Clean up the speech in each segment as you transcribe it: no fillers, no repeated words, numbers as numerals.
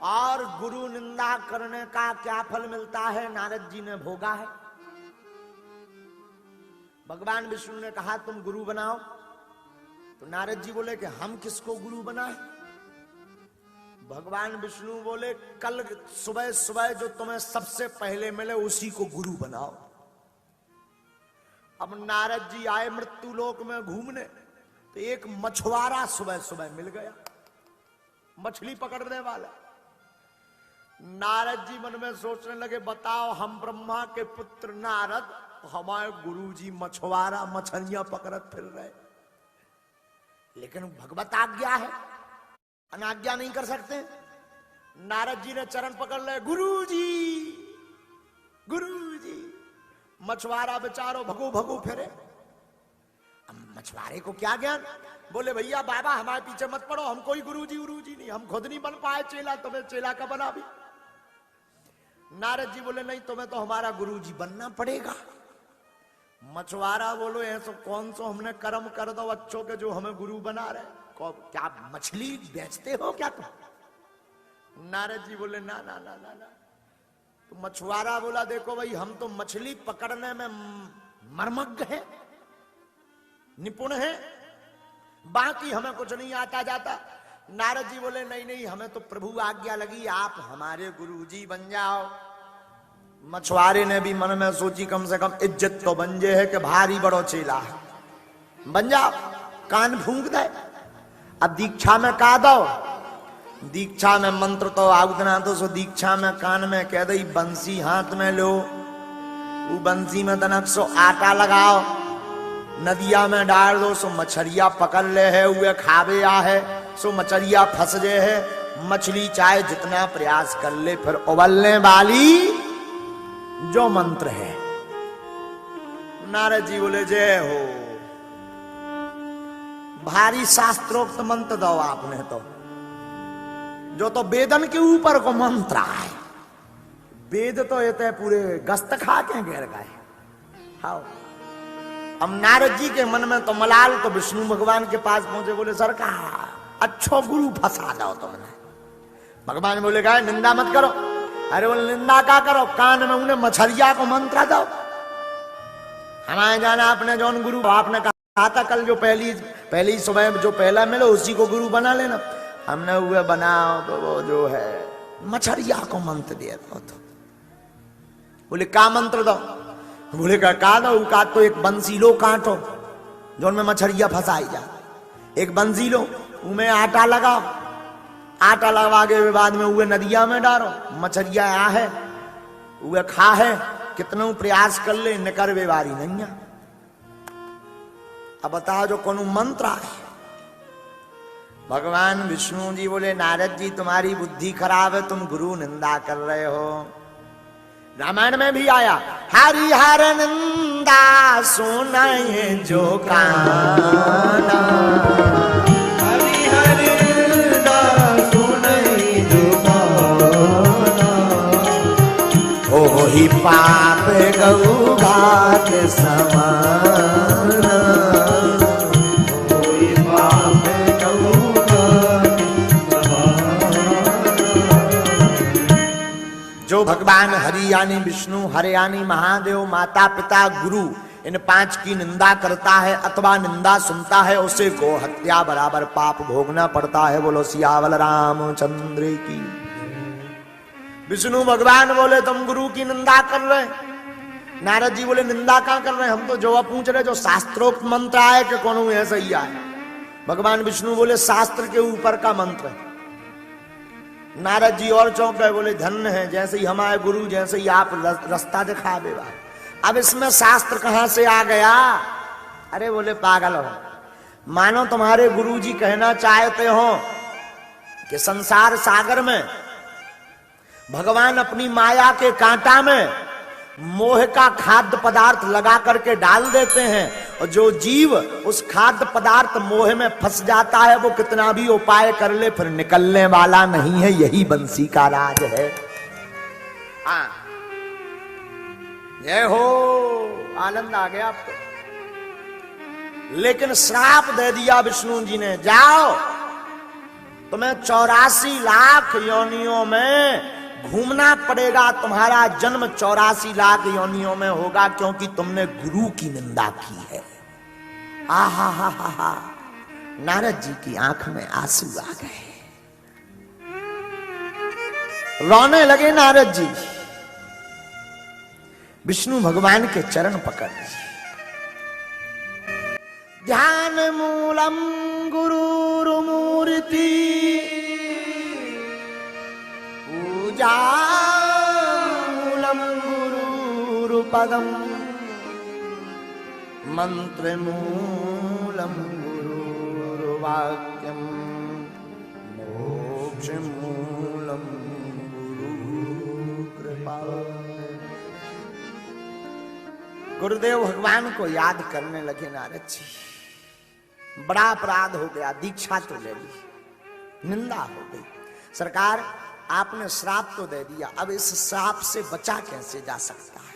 और गुरु निंदा करने का क्या फल मिलता है नारद जी ने भोगा है। भगवान विष्णु ने कहा तुम गुरु बनाओ, तो नारद जी बोले कि हम किसको गुरु बनाए। भगवान विष्णु बोले कल सुबह सुबह जो तुम्हें सबसे पहले मिले उसी को गुरु बनाओ। अब नारद जी आए मृत्यु लोक में घूमने, तो एक मछुआरा सुबह सुबह मिल गया, मछली पकड़ने वाला। नारद जी मन में सोचने लगे बताओ हम ब्रह्मा के पुत्र नारद, हमारे गुरु जी मछुआरा मछलियां पकड़त फिर रहे, लेकिन भगवत आज्ञा है, अनाज्ञा नहीं कर सकते। नारद जी ने चरण पकड़ ले, गुरु जी। मछुआरा बेचारो भगो भगो फिरे। मछुआरे को क्या ज्ञान, बोले भैया बाबा हमारे पीछे मत पड़ो, हम कोई गुरु जी नहीं, हम खुद नहीं बन पाए चेला, तुम्हें चेला का बना भी। नारद जी बोले नहीं, तुम्हें तो हमारा गुरु जी बनना पड़ेगा। मछुआरा बोलो ऐसा कौन सो हमने कर्म कर दो अच्छों के जो हमें गुरु बना रहे, क्या मछली बेचते हो क्या तुम। नारद जी बोले ना ना ना ना ना। तो मछुआरा बोला देखो भाई हम तो मछली पकड़ने में मर्मज्ञ है, निपुण है, बाकी हमें कुछ नहीं आता जाता। नारद जी बोले नहीं नहीं हमें तो प्रभु आज्ञा लगी, आप हमारे गुरु जी बन जाओ। मछुआरे ने भी मन में सोची कम से कम इज्जत तो बन जे है कि भारी बड़ो चेला है, बन जाओ, कान फूंक दे। अब दीक्षा में का दो, दीक्षा में मंत्र तो आउतना तो सो दीक्षा में कान में कह दई बंसी हाथ में लो, वो बंसी में तनक सो आटा लगाओ, नदिया में डाल दो सो मछलिया पकड़ ले है, वे खावे आ है सो मछलिया फंस जे है। मछली चाहे जितना प्रयास कर ले फिर उबलने वाली जो मंत्र है। नारद जी बोले जय हो, भारी शास्त्रोक्त मंत्र दो आपने तो, जो तो वेदन के ऊपर को मंत्र है। वेद तो ये पूरे गस्त खा के घेर गए। हाँ, अब नारद जी के मन में तो मलाल, तो विष्णु भगवान के पास पहुंचे, बोले सरकार अच्छो गुरु फंसा दो तुमने। भगवान बोले कहा निंदा मत करो। अरे बोले निंदा का करो, कान में उन्हें मछलिया को मंत्र दो। हमारे जाना अपने जौन गुरु आपने कहा था कल जो पहली सुबह जो पहला मिलो उसी को गुरु बना लेना, हमने हुए बनाओ तो वो जो है मछलिया को मंत्र दिया दो। तो बोले का मंत्र दो, बोले का दो, का तो एक बंसी लो काटो जौन में मछलिया फंसाई जा, एक बंसी लो उमें आटा लगाओ, आटा लगा के बाद में उहे नदिया में डालो, मछलिया आ है उहे खा है, कितना प्रयास कर ले निकर बेवारी नहीं है। अब बताओ जो कौन मंत्र है। भगवान विष्णु जी बोले नारद जी तुम्हारी बुद्धि खराब है, तुम गुरु निंदा कर रहे हो। रामायण में भी आया हरिहर निंदा सुनाए जो काना, हरिहर निंदा सुनाए जो काना, ओही पाप गौ घाट समाना, ओही पाप गौ घाट समाना। जो भगवान हरि यानी विष्णु, हर यानी महादेव, माता पिता गुरु, इन पांच की निंदा करता है अथवा निंदा सुनता है, उसे गो हत्या बराबर पाप भोगना पड़ता है। बोलो सियावल रामचंद्र की। विष्णु भगवान बोले तुम गुरु की निंदा कर रहे। नारद जी बोले निंदा कहां कर रहे, हम तो जवाब पूछ रहे जो शास्त्रोक्त मंत्र आए कि कौन ऐसा ही आए। भगवान विष्णु बोले शास्त्र के ऊपर का मंत्र है। नारद जी और चौंक गए, बोले धन्य है जैसे ही हमारे गुरु, जैसे ही आप रास्ता दिखा देगा, अब इसमें शास्त्र कहां से आ गया। अरे बोले पागल हो, मानो तुम्हारे गुरु जी कहना चाहते हो कि संसार सागर में भगवान अपनी माया के कांटा में मोह का खाद्य पदार्थ लगा करके डाल देते हैं, और जो जीव उस खाद्य पदार्थ मोह में फंस जाता है वो कितना भी उपाय कर ले फिर निकलने वाला नहीं है। यही बंसी का राज है। हाँ, जय हो, आनंद आ गया आपको। लेकिन श्राप दे दिया विष्णु जी ने, जाओ तुम्हें 84 लाख योनियों में घूमना पड़ेगा, तुम्हारा जन्म 84 लाख योनियों में होगा, क्योंकि तुमने गुरु की निंदा की है। आहा हा हा हा। नारद जी की आंख में आंसू आ गए, रोने लगे नारद जी। विष्णु भगवान के चरण पकड़ लिए। ध्यान मूलम गुरुर्मूर्ति पूजा मूलम गुरुर्पदम मंत्र मूलम गुरुर्वाक्यम मोक्ष मूलम गुरुकृपा। गुरुदेव भगवान को याद करने लगे नारद जी। बड़ा अपराध हो गया, दीक्षा तो ले ली, निंदा हो गई। सरकार आपने श्राप तो दे दिया, अब इस श्राप से बचा कैसे जा सकता है?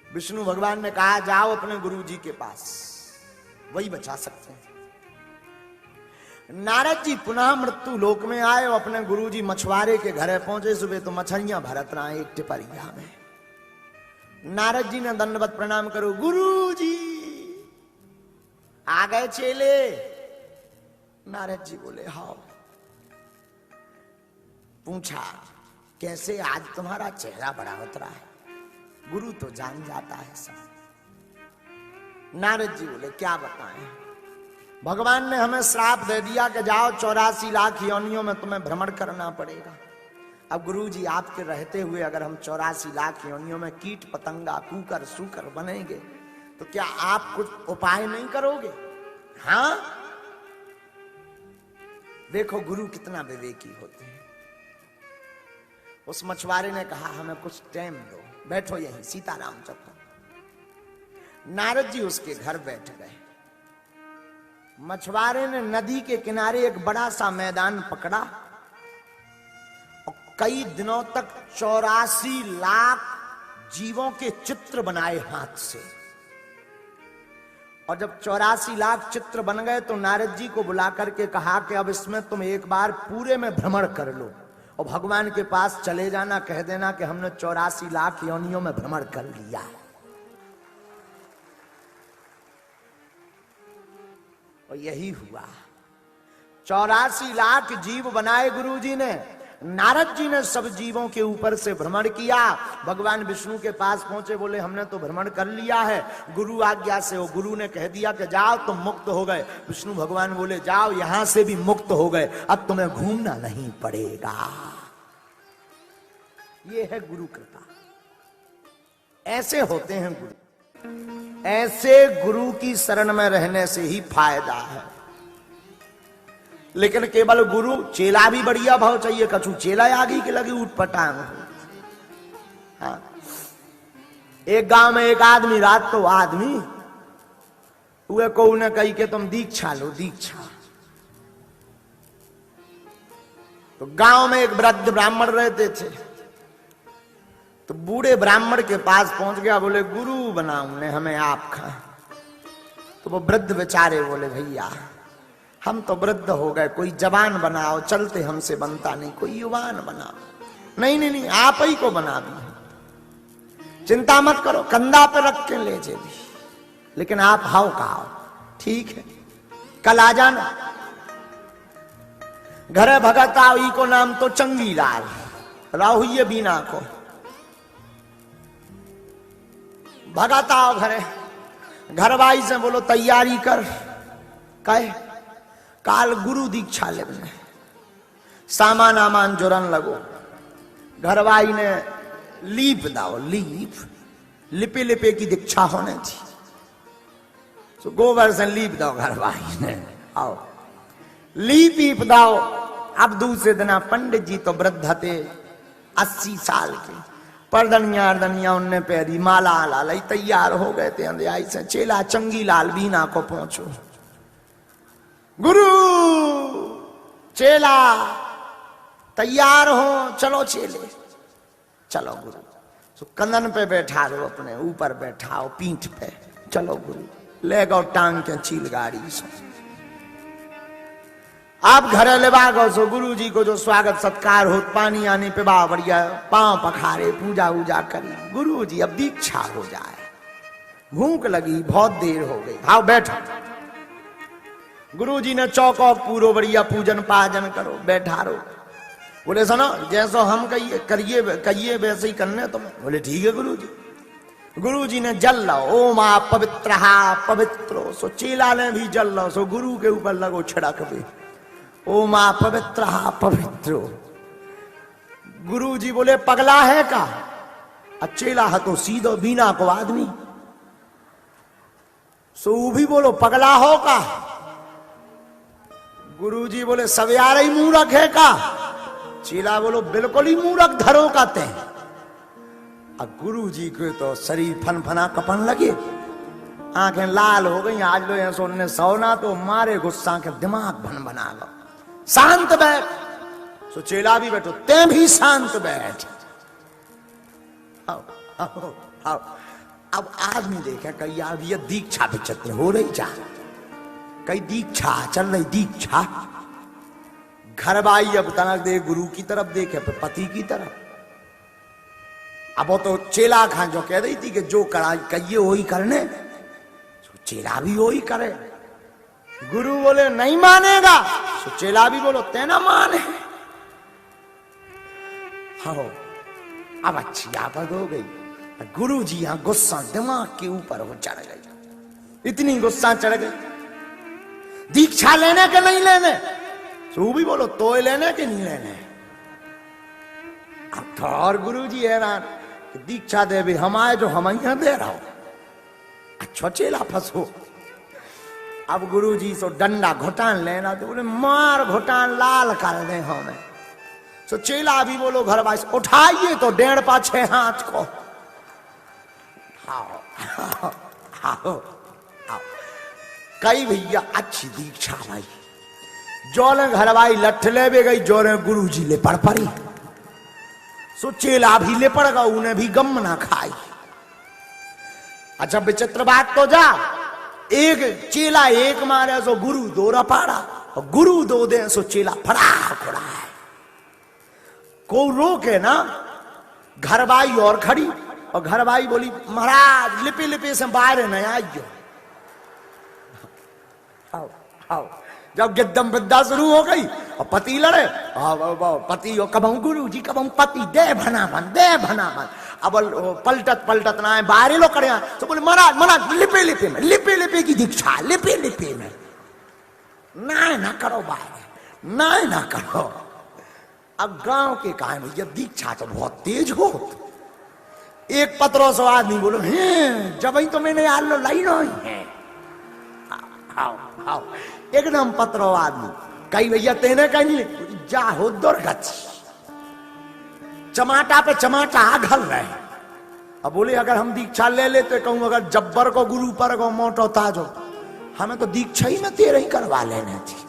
विष्णु भगवान ने कहा जाओ अपने गुरु जी के पास, वही बचा सकते हैं। नारद जी पुनः मृत्यु लोक में आए और अपने गुरु जी मछुआरे के घर पहुंचे। सुबह तो मछलियां भरत रहा एक टिपरिया में। नारद जी ने दंडवत प्रणाम करो, गुरु जी आ गए चेले। नारद जी बोले हाँ। पूछा कैसे आज तुम्हारा चेहरा बड़ा उतरा है? गुरु तो जान जाता है सब। नारद जी बोले क्या बताएं, भगवान ने हमें श्राप दे दिया कि जाओ 84 लाख योनियों में तुम्हें भ्रमण करना पड़ेगा। अब गुरु जी आपके रहते हुए अगर हम 84 लाख योनियों में कीट पतंगा कूकर सूकर बनेंगे तो क्या आप कुछ उपाय नहीं करोगे? हाँ, देखो गुरु कितना विवेकी होते हैं। उस मछुआरे ने कहा हमें कुछ टाइम दो, बैठो यहीं सीताराम चौक। नारद जी उसके घर बैठ गए। मछुआरे ने नदी के किनारे एक बड़ा सा मैदान पकड़ा और कई दिनों तक 84 लाख जीवों के चित्र बनाए हाथ से। और जब 84 लाख चित्र बन गए तो नारद जी को बुला करके कहा कि अब इसमें तुम एक बार पूरे में भ्रमण कर लो और भगवान के पास चले जाना, कह देना कि हमने 84 लाख योनियों में भ्रमण कर लिया। और यही हुआ, 84 लाख जीव बनाए गुरु जी ने। नारद जी ने सब जीवों के ऊपर से भ्रमण किया। भगवान विष्णु के पास पहुंचे, बोले हमने तो भ्रमण कर लिया है गुरु आज्ञा से। वो गुरु ने कह दिया कि जाओ तुम मुक्त हो गए। विष्णु भगवान बोले जाओ यहां से भी मुक्त हो गए, अब तुम्हें घूमना नहीं पड़ेगा। ये है गुरु कृपा। ऐसे होते हैं गुरु। ऐसे गुरु की शरण में रहने से ही फायदा है। लेकिन केवल गुरु, चेला भी बढ़िया भाव चाहिए। कछु चेला आगी के लगी उठ पटांग। हाँ। एक गांव में एक आदमी, रात तो आदमी हुए को उन्हें कही के तुम दीक्षा लो दीक्षा। तो गांव में एक वृद्ध ब्राह्मण रहते थे। तो बूढ़े ब्राह्मण के पास पहुंच गया, बोले गुरु बनाऊं ने हमें आपका। तो वो वृद्ध बेचारे बोले भैया हम तो वृद्ध हो गए, कोई जवान बनाओ, चलते हमसे बनता नहीं, कोई युवान बनाओ। नहीं नहीं नहीं, आप ही को बना दी, चिंता मत करो, कंधा पे रख के ले जे भी, लेकिन आप हाउ का आओ, ठीक है कल आ जाना। घरे भगत आओ, ई को नाम तो चंगी लाल राहुए बीना को। भगत आओ घरे, घरवाई से बोलो तैयारी कर, कहे काल गुरु दीक्षा लेने, सामान आमान जोरन लगो। घरवाई ने लीप दाओ, लीप लिपे लिपे की दीक्षा होने थी, तो गोबर से लीप दाओ घरवाई ने। आओ लीप दाओ। अब दूसरे दिन पंडित जी तो वृद्ध थे 80 साल के, परदनिया अर्दनिया उनने पैरी, माला आला लाई तैयार हो गए थे। अंधेराई से चेला चंगी लाल बीना को पहुंचो, गुरु चेला तैयार हो, चलो चेले चलो गुरु। तो कंधन पे बैठा दो, अपने ऊपर बैठाओ पीठ पे, चलो गुरु ले गो टांग के चील गाड़ी से। आप घर लेवा गो सो गुरु जी को जो स्वागत सत्कार हो, पानी आने पे बा बढ़िया पांव पखारे, पूजा वूजा करी। गुरु जी अब दीक्षा हो जाए, भूख लगी, बहुत देर हो गई, आओ बैठो। गुरु जी ने चौको पूरो बढ़िया पूजन पाजन करो, बैठा रो। बोले सुनो जैसो हम कहिए कहिए वैसे ही करने तुम। बोले ठीक है गुरु जी। गुरु जी ने जल लो, ओम आप पवित्र पवित्रो। सो चेला ने भी जल लो, सो गुरु के ऊपर लगो छिड़क भी, ओम आप पवित्र पवित्रो। गुरु जी बोले पगला है का? चेला है तो सीधो बीना को आदमी। सो भी बोलो पगला हो का? गुरु जी बोले सब यार ही मूर्ख है का? चेला बोलो बिल्कुल ही मूर्ख धरो कहते हैं। अब गुरु जी को तो शरीर फनफना कपन लगे, आंखें लाल हो गई। आज लो ये सोने सोना तो मारे गुस्सा के दिमाग भन बना लो। शांत बैठ। सो चेला भी बैठो, ते भी शांत बैठ। आओ आओ आओ। अब आदमी देखे कई यार ये दीक्षा विचित्र हो रही जा, कई दीक्षा चल रही दीक्षा। घर बाई अब तनक दे गुरु की तरफ देखे फिर पति की तरफ। अब वो तो चेला खान जो कह रही थी कि जो करा कहिए वही करने, तो चेला भी वही करे। गुरु बोले नहीं मानेगा, तो चेला भी बोलो तेना माने। हाँ अब अच्छी आपद हो गई। गुरु जी यहां गुस्सा दिमाग के ऊपर हो चढ़ गई, इतनी गुस्सा चढ़ गई। दीक्षा लेने के नहीं लेने, तो भी बोलो तो लेने के नहीं लेने। अब तो और गुरु जी हैरान, दीक्षा दे भी हम आए जो हम यहां दे रहा हो। अच्छा चेला फंसो। अब गुरु जी सो डंडा घुटान लेना, तो बोले मार घुटान लाल कर दे हमें। सो चेला भी बोलो घर वाइस उठाइए तो 1.5 पाछे हाथ को। आओ आओ आओ आओ। कई भैया अच्छी दीक्षा भाई, जोले घर भाई लठ ले भी गई, जोरे गुरु जी ले पड़ पड़ी। सो चेला भी ले पड़ गया, उन्हें भी गम ना खाई। अच्छा विचित्र बात तो जा, एक चेला एक मारे सो गुरु दो रपाड़ा, और गुरु दो दे सो चेला फड़ा फड़ा है। को रोके ना, घरबाई और खड़ी, और घरबाई बोली महाराज लिपे लिपे से बाहर न आइयो। आओ आओ। जब गिद्दम बिद्दा शुरू हो गई और पति लड़े, पति कबू गुरु जी कबू पति दे भना बन। अब पलटत पलटत ना बाहर लो करे, तो बोले महाराज लिपे लिपे में, लिपे लिपे की दीक्षा, लिपे लिपे में ना करो बाहर, ना करो। अब गांव के कहा भैया दीक्षा तो बहुत तेज हो। एक पत्रों से आदमी बोलो जब ही तो मैंने यार लो लाई नहीं है। आओ आओ एकदम पत्रो आदमी। कई भैया तेने कहीं जा हो दुर्गत, चमाटा पे चमाटा घल रहे। अब बोले अगर हम दीक्षा ले लेते, कहूं अगर जब्बर को गुरु पर को मोटो ताजो, हमें तो दीक्षा ही में तेरे ही करवा लेने थी।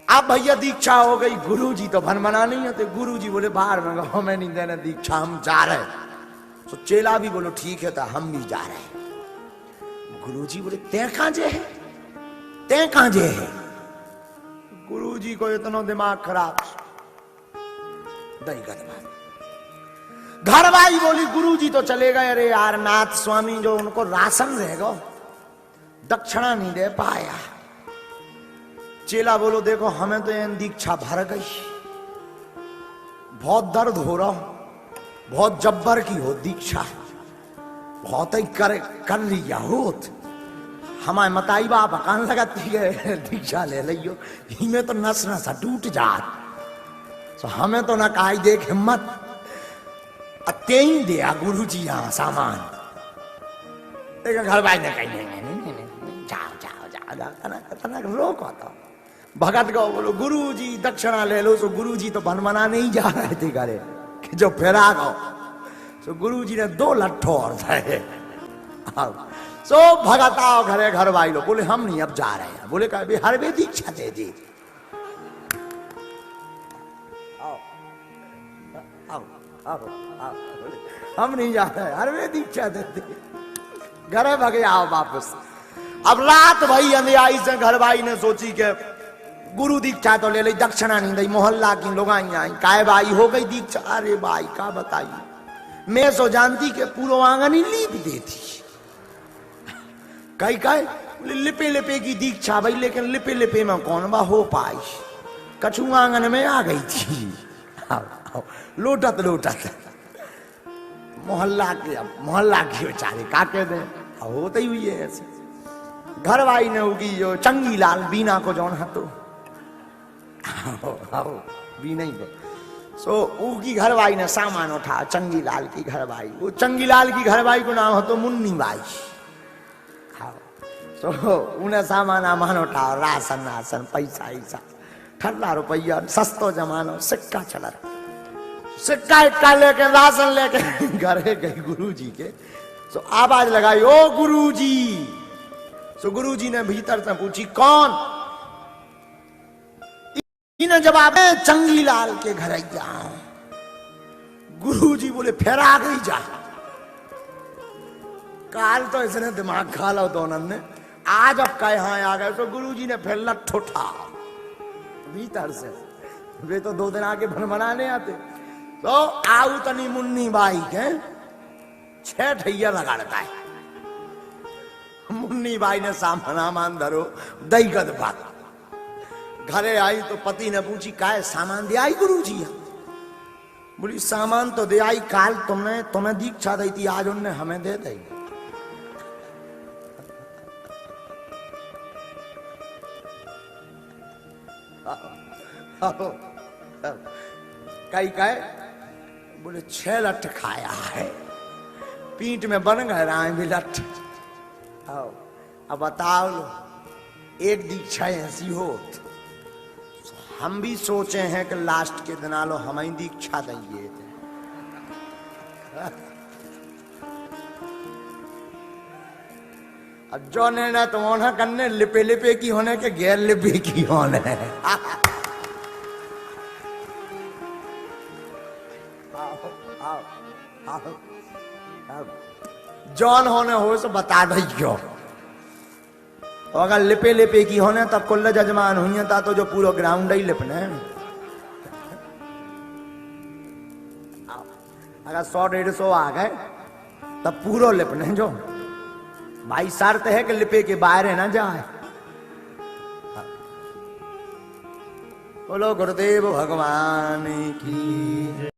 अब भैया दीक्षा हो गई, गुरु जी तो भनमना नहीं होते। गुरु जी बोले बाहर में हमें नहीं देना दीक्षा, हम जा रहे। तो चेला भी बोलो ठीक है, तो हम भी जा रहे। गुरु जी बोले ते कहां जे है, ते कहां जे है? गुरु जी को इतना दिमाग खराब। घर भाई बोली गुरु जी तो चले गए। अरे यार नाथ स्वामी जो उनको राशन रहेगा, दक्षिणा नहीं दे पाया। चेला बोलो देखो हमें तो ये दीक्षा भर गई, बहुत दर्द हो रहा हूं, बहुत जब्बर की हो दीक्षा, बहुत ही कर लिया होत। हमारे मताई बाप कान लगाती है दीक्षा ले लियो, इनमें तो नस नस टूट जात। तो हमें तो ना कहा देख हिम्मत, अत्ते ही दिया गुरु जी यहाँ सामान। घर भाई ने कही जाओ रोको तो भगत गो बोलो गुरु जी दक्षिणा ले लो। सो गुरु जी तो बनमना नहीं जा रहे थे घरे कि जो फेरा गो। सो गुरु जी ने 2 लट्ठो और थे। सो भगत आओ घरे, घर भाई लो बोले हम नहीं अब जा रहे हैं। बोले कहा हर वे दीक्षा दे दी। आओ आओ आओ आओ, हम नहीं जा रहे, हर वे दीक्षा दे दी। घरे भगे आओ वापस। अब रात भाई अंधियाई से घर भाई ने सोची के गुरु दीक्षा तो ले ली, दक्षिणा नहीं दी, मोहल्ला की लोग आई काय भाई हो गई दीक्षा। अरे भाई का बताइए, मैं सो जानती के पूरा आंगन ही लीप देती। कई कई लिपे लिपे की दीक्षा भाई, लेकिन लिपे लिपे में कौन बा हो पाई, कछू आंगन में आ गई थी। लोटत लोटत मोहल्ला के बेचारे का कह दे, होते ही हुई है ऐसे। घर वाई ने होगी जो चंगी लाल बीना को जौन है तो बीना ही है सो उनकी घर वाई ने सामान उठा, चंगी लाल की घर वाई। वो चंगी लाल की घर वाई को नाम हो तो मुन्नी बाई। सो उन्हें सामान आमान उठा, राशन राशन पैसा ऐसा ठल्ला रुपया सस्तो जमानो सिक्का चला, सिक्का इक्का लेके राशन लेके घरे गई गुरु जी के। सो आवाज लगाई, ओ गुरु जी। सो गुरु जी ने भीतर से पूछी कौन? इन्हें जवाब है चंगी लाल के घर जाऊं। गुरु जी बोले फिर आ गई जा। काल तो इसने दिमाग खा लो दोनों ने, आज अब का यहाँ आ गए। तो गुरु जी ने फिर लठ उठा भीतर से, वे तो 2 दिन आके भनभनाने आते। तो आऊ तनी मुन्नी बाई के 6 ठैया लगाड़ता है। मुन्नी बाई ने सामान धरो दई गद बात। घरे आई तो पति ने पूछी काय सामान दे आई गुरु जी? बोली सामान तो दे आई, काल तुम्हें दीक्षा दी थी, आज उनने हमें दे दी। कई कहे बोले 6 लठ खाया है, पीठ में बन गए रहा भी लठ। अब बताओ लो, एक दीक्षा ऐसी हो। हम भी सोचे हैं कि लास्ट के दिन आलो हम ही दीक्षा देंगे। अब जो ने तो होना करने लिपे लिपे की होने के गैर लिपे की होने। जौन होने हो तो बता दो क्यों। अगर लिपे लिपे की होने तब कुल्ल जजमान हुई था तो जो पूरा ग्राउंड ही लिपने। अगर 100-150 आ गए तब पूरा लिपने जो भाई शर्त है कि लिपे के बाहर ना जाए। बोलो गुरुदेव भगवान की।